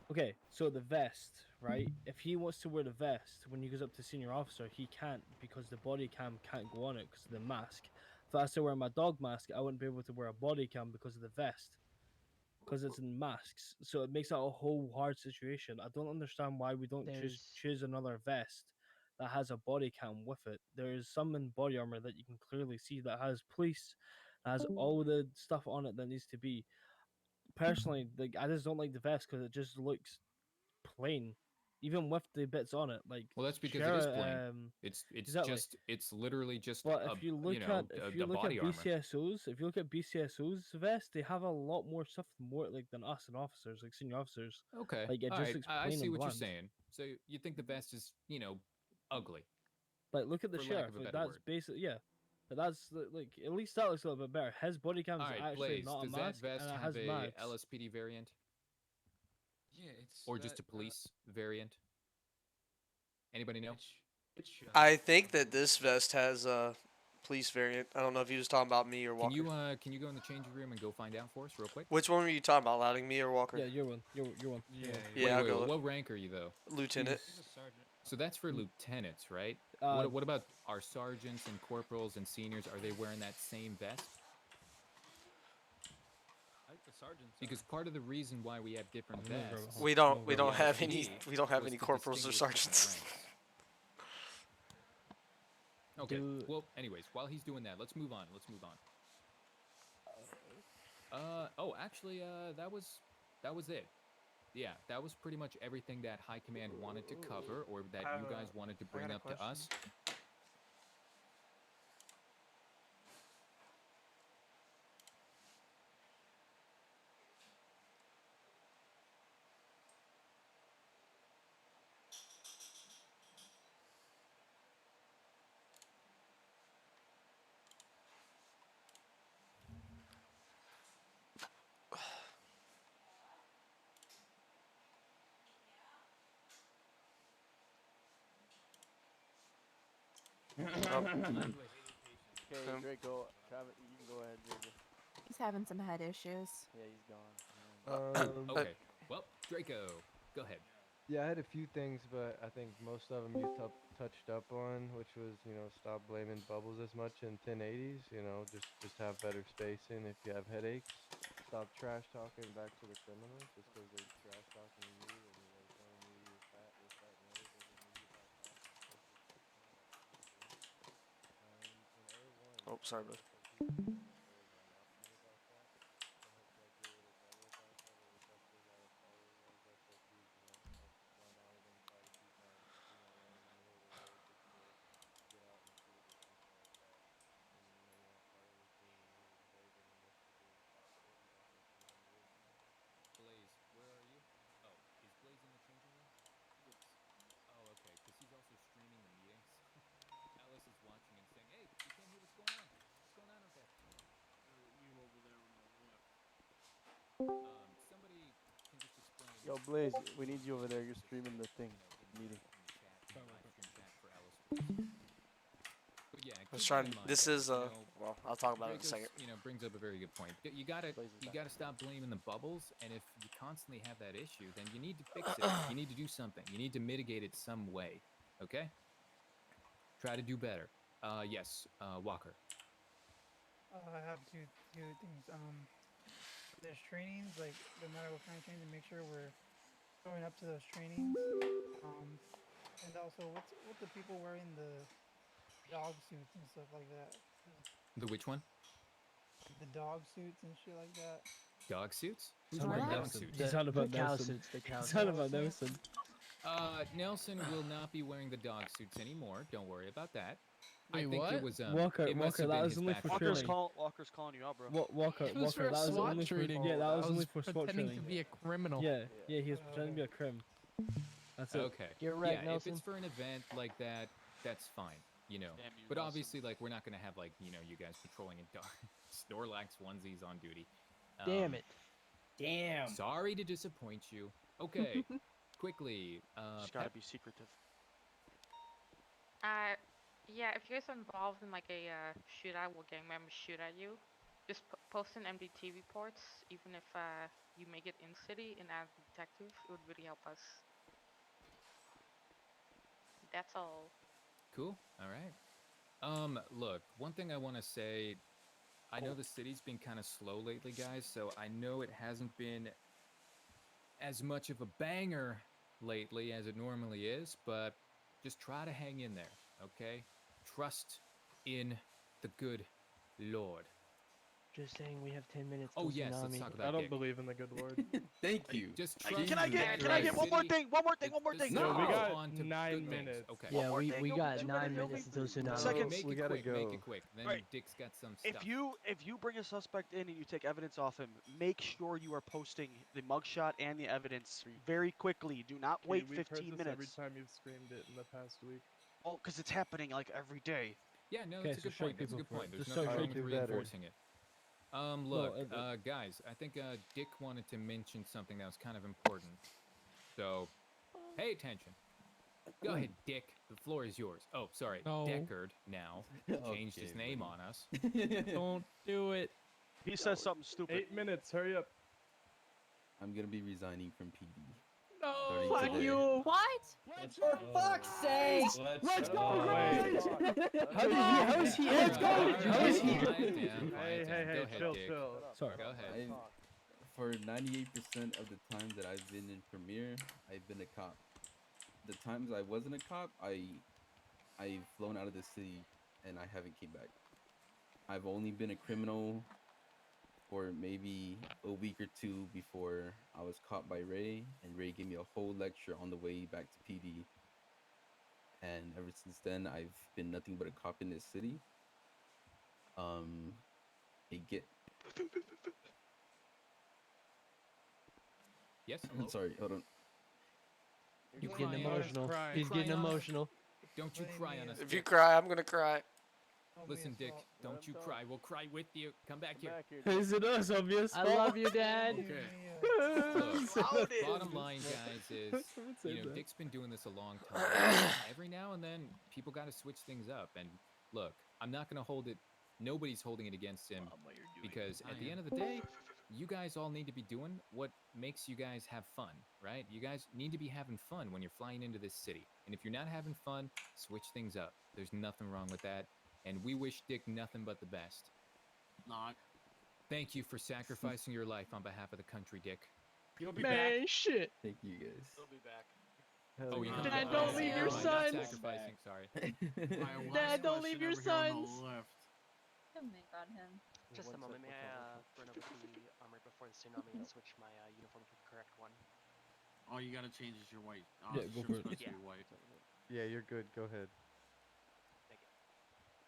okay, so the vest, right? If he wants to wear the vest when he goes up to senior officer, he can't because the body cam can't go on it because of the mask. If I was to wear my dog mask, I wouldn't be able to wear a body cam because of the vest, because it's in masks. So it makes it a whole hard situation. I don't understand why we don't choose another vest that has a body cam with it. There is some in body armor that you can clearly see that has police, that has all the stuff on it that needs to be. Personally, like I just don't like the vest because it just looks plain, even with the bits on it. Like Well, that's because it is plain. Shara, It's exactly. it's literally just But a, if you look know, at if the you look at body armor. BCSOs, if you look at BCSOs vest, they have a lot more stuff more like than us and officers, like senior officers. Okay. Like it All just right, looks I plain see and what you're bland. saying. So you think the vest is, ugly. Like look at the for lack sheriff. of a Like, better that's word. basically But that's like at least that looks a little bit better. His body cam is All right, actually Blaze, not a does that mask, vest and it have has a mags. LSPD variant Yeah, it's or just a police variant? Anybody know? I think that this vest has a police variant. I don't know if he was talking about me or Walker. Can you go in the changing room and go find out for us real quick? Which one were you talking about, Louding, me or Walker? Yeah, you're one. You're one. Yeah, I'll wait, go. what rank are you though? Lieutenant. So that's for lieutenants, right? Uh, what about our sergeants and corporals and seniors? Are they wearing that same vest? I think the sergeants. Because part of the reason why we have different vests. We don't for the have any LSPD was to corporals or distinguish different sergeants. ranks. Okay. Well, anyways, while he's doing that, let's move on. Oh, actually, that was it. Yeah, that was pretty much everything that High Command wanted to cover, or that you guys wanted to bring up to us. Okay, Draco, Travis, you can go ahead, Draco. He's having some head issues. Yeah, he's gone. Okay. Well, Draco, go ahead. Yeah, I had a few things, but I think most of them you touched up on, which was, stop blaming bubbles as much in 1080s, just have better spacing if you have headaches. Stop trash talking back to the criminals just because they're trash talking you and they're telling you you're fat, this, that, and the other doesn't mean you're fat. Oh, sorry, bud. Blaze, where are you? Oh, is Blaze in the changing room? Oh, okay, because he's also streaming the meetings. Alice is watching and saying, "Hey, you can't hear what's going on. What's going on out there?" You over there on the left. Somebody can just explain. Yo, Blaze, we need you over there. You're streaming the thing, meeting. But yeah, I was keep trying. that in mind, This is you know, well, I'll talk about it in a Draco's, second. brings up a very good point. You gotta stop blaming the bubbles, and if you constantly have that issue, then you need to fix it. You need to do something. You need to mitigate it some way. Okay? Try to do better. Yes, Walker. I have two things. There's trainings, like no matter what kind of training, make sure we're showing up to those trainings. And also, what's the people wearing the dog suits and stuff like that? The which one? the dog suits and shit like that. Dog suits? Who's Sound wearing about dog Nelson. suits? You sound about the cow Nelson. suits, the cow You sound suits. about Nelson. Nelson will not be wearing the dog suits anymore. Don't worry about that. Wait, I think what? it was Walker, it must Walker, have that been was his only back for to training. back. Walker's calling you out, bro. Walker, It was for Walker, a that was SWAT only for training. yeah, that I was only was for SWAT pretending training. to be a criminal. Yeah, he was pretending to be a crim. That's it. Okay. You're right, yeah, Nelson. if it's for an event like that, that's fine. You know. Damn you, But Nelson. obviously, like, we're not gonna have like you guys patrolling in dark Snorlax onesies on duty. Damn it. Damn. Sorry to disappoint you. Okay. Quickly. Just gotta Pep, be secretive. Yeah, if you guys are involved in like a shootout where gang members shoot at you, just post in MDT reports, even if you make it in city and as a detective, it would really help us. That's all. Cool. All right. Look, one thing I want to say, I know the city's been kind of slow lately, guys, so I know it hasn't been as much of a banger lately as it normally is, but just try to hang in there, okay? Trust in the good Lord. Just saying, we have 10 minutes. Oh till yes, let's tsunami. talk about I don't Dick. believe in the good Lord. Thank you. Just Hey, trust can I in get the one more city. thing? One more thing. No, we Go got on to 9 good things. minutes. Okay. Yeah, more we thing. got Two 9 minutes. minutes until tsunami. Second. Make We it gotta quick. Make go. it quick. Then Right. Dick's got some stuff. If you bring a suspect in and you take evidence off him, make sure you are posting the mugshot and the evidence very quickly. Do not wait We've heard 15 this minutes. every time you've screamed it in the past week. Oh, because it's happening like every day. Yeah, no, Okay, that's a so good strike point. That's a people good for point. it. There's Just nothing so wrong strike with do better. reinforcing it. Look, it- guys, I think Dick wanted to mention something that was kind of important. So, pay attention. Go ahead, Dick. The floor is yours. Oh, sorry, No. Deckard now changed his Okay, name buddy. on us. Don't do it. He says something stupid. 8 minutes, hurry up. I'm gonna be resigning from PD. No. Starting Fuck today. you. What? For fuck's sake! Let's go, Wait. How is he? Alright, How is he? quiet down, quiet Hey, down. Go ahead, chill, Dick. chill. Sorry. Go ahead. For 98% of the time that I've been in Premiere, I've been a cop. The times I wasn't a cop, I've flown out of the city and I haven't came back. I've only been a criminal for maybe a week or two before I was caught by Ray, and Ray gave me a whole lecture on the way back to PD. And ever since then, I've been nothing but a cop in this city. They get. Yes. I'm Hello? sorry. Hold on. You He's getting crying? emotional. crying. He's getting Crying on us? emotional. Don't you cry on us. If you Dick. cry, I'm gonna cry. Don't be Listen, a Dick. salt. Don't Let you him talk. cry. We'll cry with you. Come back here. Back here. Is it us, obvious? I love you, Dad. Look, bottom line, guys, is Dick's been doing this a long time. Every now and then, people got to switch things up. And look, I'm not gonna hold it. Nobody's holding it against him because at the end of the day, you guys all need to be doing what makes you guys have fun, right? You guys need to be having fun when you're flying into this city. And if you're not having fun, switch things up. There's nothing wrong with that. And we wish Dick nothing but the best. Knock. Thank you for sacrificing your life on behalf of the country, Dick. You'll be Man, back. shit. Thank you guys. He'll be back. Hell Oh, you yeah. know, Dad, don't leave your not sons. sacrificing, sorry. My wife's Dad, don't leave question your over here on the sons. left. on him. Just a One moment, sec, may one I second. run over to the armory before the tsunami and switch my uniform to the correct one? All you gotta change is your white. Yeah, go for it. supposed to be Yeah. white. Yeah, you're good. Go ahead.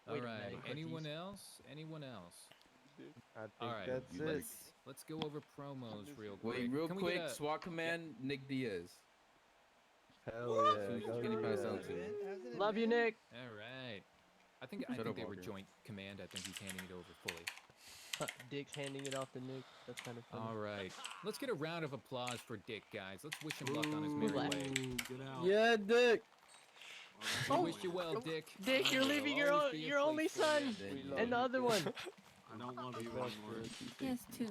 All Wait a right. minute, Anyone cookies. else? Anyone else? I think All right. that's You it. like- Let's go over promos real quick. Wait, real Can we quick. get a- SWAT command, Nick Diaz. Hell yeah. Who's go getting passed out Diaz. to? Love you, Nick. All right. I think Shut up, they were Walker. joint command. I think he's handing it over fully. Dick's handing it off to Nick. That's kind of funny. All right. Let's get a round of applause for Dick, guys. Let's wish him luck on his merry Ooh. way. Ooh, get out. Yeah, Dick. We wish you well, Dick. Dick, you're There'll leaving your always own, be a your place only for you. son Then and the other one. I don't love you anymore. He has two.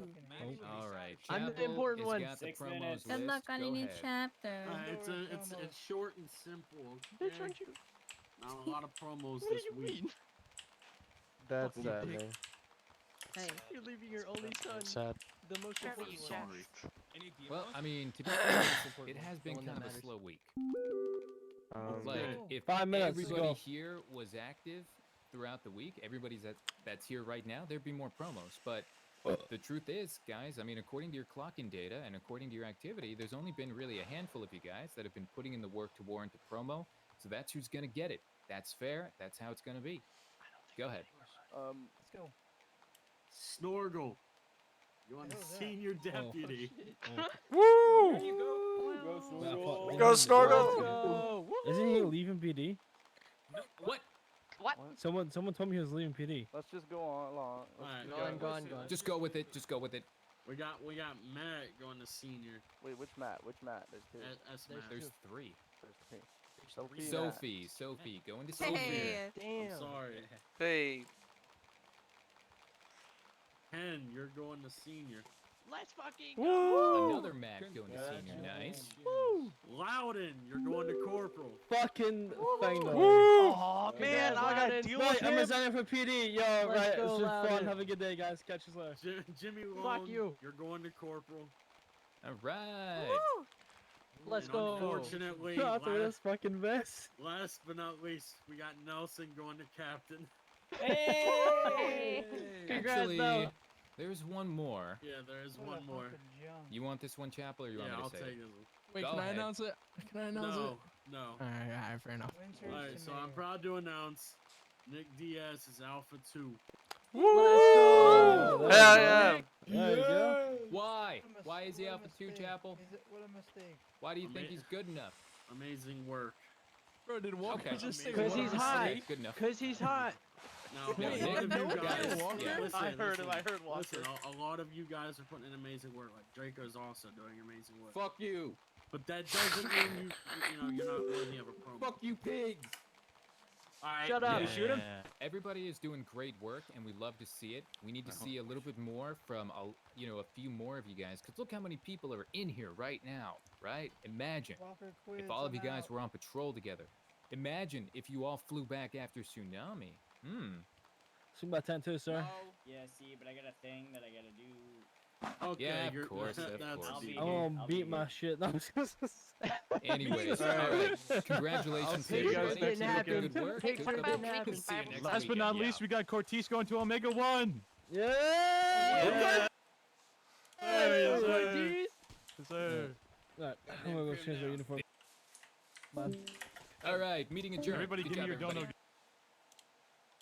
All right. I'm the Chapel important has one. got the 6 promos minutes. Good list. luck on Go your new ahead. chapter. It's short and simple. Bitch, Okay? aren't you? Not a lot of promos What do this you week. mean? That's Fucking sad, dick. man. Hey. You're leaving your only son. Sad. The most Careful, important you one. jest. Well, I mean, to be honest, important it one, has the been one that kind of a matters. slow week. Um, Like, Okay. if 5 minutes, let's everybody go. here was active, throughout the week, everybody's that's here right now, there'd be more promos. But the truth is, guys, I mean, according to your clock-in data and according to your activity, there's only been really a handful of you guys that have been putting in the work to warrant a promo. So that's who's gonna get it. That's fair. That's how it's gonna be. Go ahead. Let's go. Snorgle. You want a hell's that? senior deputy. Woo! There you go. Go Snorgle! Isn't he leaving PD? What? What? Someone told me he was leaving PD. Let's just go on along. Alright, Go on. Just go with it. Just go with it. We got Matt going to senior. Wait, which Matt? Which Matt? There's two. That's Matt. There's 3. There's three. Sophie, going to Sophie. Hey. I'm sorry. Hey, Ken, you're going to senior. Let's fucking Another Mac going to senior. Nice. Loudon, you're going to corporal. Fucking thing though. Oh man, I gotta deal Right, with I'm him. resigning for PD. Yo, Let's right. go, It's been fun. Loudon. Have a good day, guys. Catch you later. Jimmy Long, Fuck you. You're going to corporal. All right. Let's And go. Unfortunately, After this fucking mess. last but not least, we got Nelson going to captain. Hey! Congrats, Actually, Mel. there's one more. Yeah, there is What a one more. fucking junk. You want this one, Chapel, or you Yeah, want me I'll to say take it? this one. Wait, Go can I ahead. announce it? Can I announce No, it? no. Alright, fair enough. Winter's Alright, the so I'm mayor. proud to announce Nick Diaz is Alpha 2. Let's go. Hell yeah. There you go. Why? What a mis- Why is he what a Alpha 2, mistake. Chapel? What a mistake. Why do you think Ama- he's good enough? Amazing work. Bro, did Walker Okay. just say Cause what? he's hot. Okay, good enough. Cause he's hot. Now, No, a Nick- lot of you guys, Walker? yeah, listen, I heard him. listen, I heard Walker. Listen, a lot of you guys are putting in amazing work. Like Draco's also doing amazing work. Fuck you. But that doesn't mean you're not worthy of a promo. Fuck you, pigs. Alright, Shut up. Yeah. Shoot him. Everybody is doing great work, and we love to see it. We need to see a little bit more from a few more of you guys, because look how many people are in here right now, right? Imagine Walker quits. if all of you I'm guys out. were on patrol together. Imagine if you all flew back after tsunami. Swing by 10 too, sir. Yeah, see, but I got a thing that I gotta do. Okay, Yeah, of you're- course, of that's course. I'll be deep. I'm here. gonna I'll be beat my here. shit. No, I'm just- Anyways, all Alright. right. Congratulations to see you guys everybody. next Good weekend. work. Picture Good didn't work. happen. See you next Last but not weekend, least, we got Cortez going to Omega 1. Yeah. Yes, Right, I'm gonna go change my uniform. Man. All right, meeting adjourned. Everybody Good give me job, your everybody. dono.